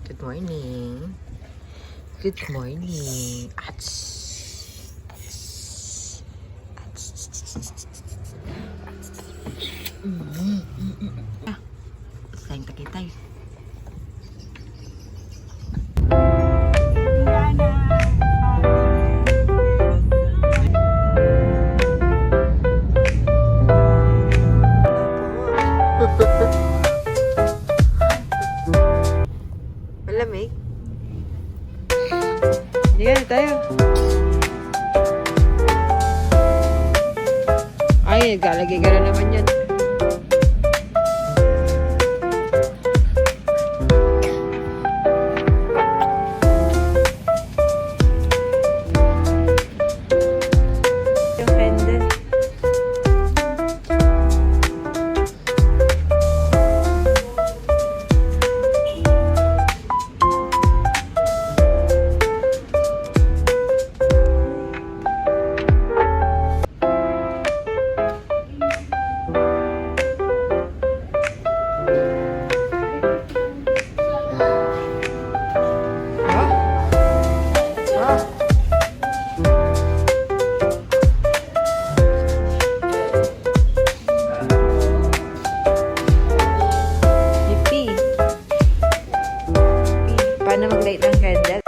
Good morning. Good morning. Ats. Kain takitay. Malamig. Hindi na tayo. Ay, galagay ka na naman yan. Paano mag-light ng candle?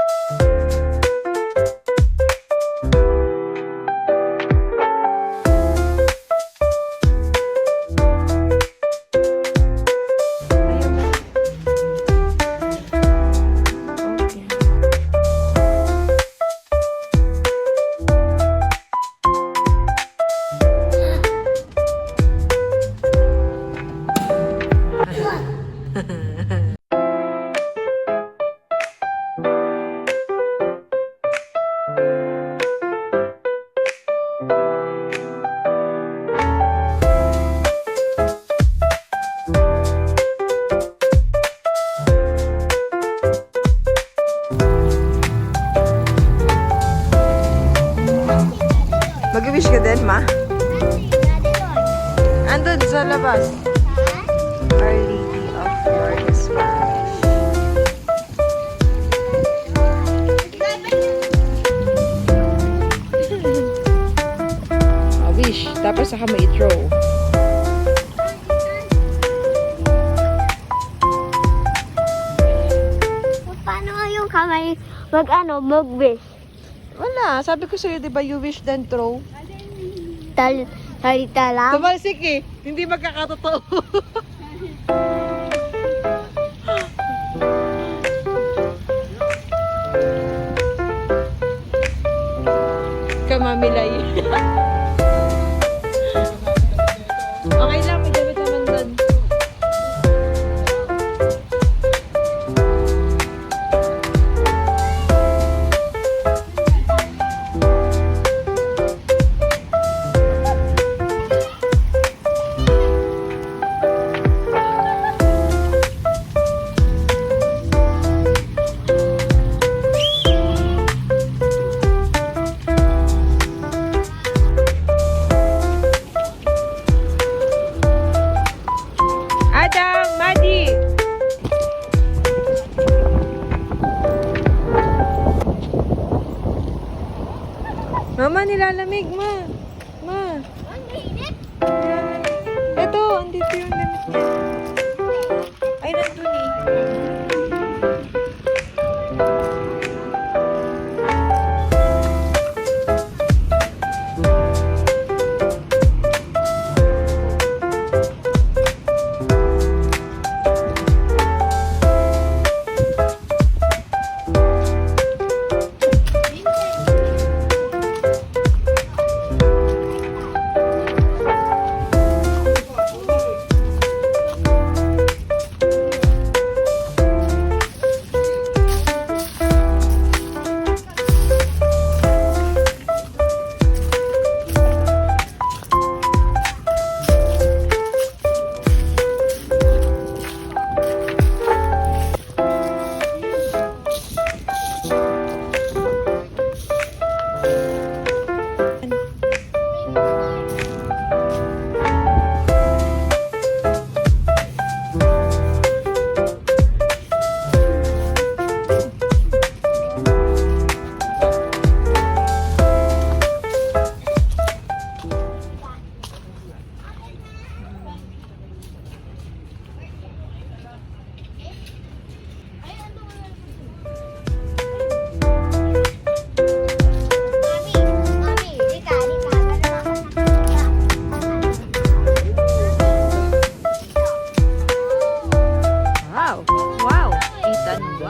Mag-wish ka din, ma? Andun sa labas. Our Lady of Lourdes. Wish. Tapos saka may i-throw. Paano yung kamay mag-wish? Wala. Sabi ko sa'yo, di ba, you wish then throw? Salita lang? Tumalsik eh. Hindi magkakatotoo. Kamamilay. Okay lang, may damit naman doon. Mama, nilalamig, ma. Ma. Nilalamig. Ito, andito yung damit niya. Ay, nandun eh.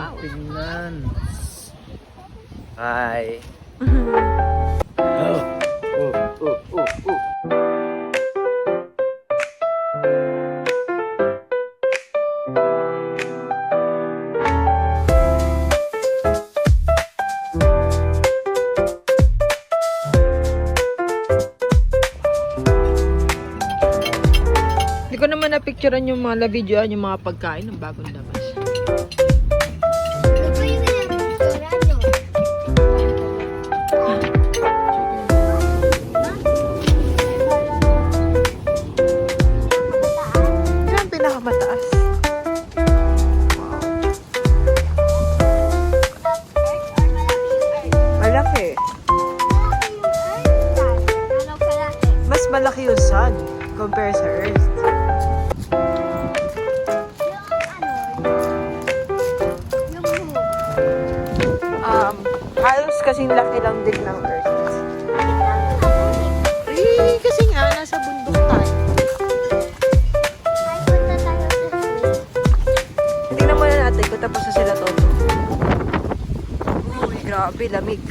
Wow. Tingnan. Hi. Oh. Hindi ko naman na-picturean yung mga na-videoan yung mga pagkain ng bagong labas. Ito yung pinapicturean, no? Ito ang pinakamataas. Malaki. Mas malaki yung sun compare sa Earth. Halos kasing laki lang din ng Earth. Eh, kasi nga, nasa bundok tayo. Tingnan muna natin kung tapos na sila toto. Uy, grabe, lamig.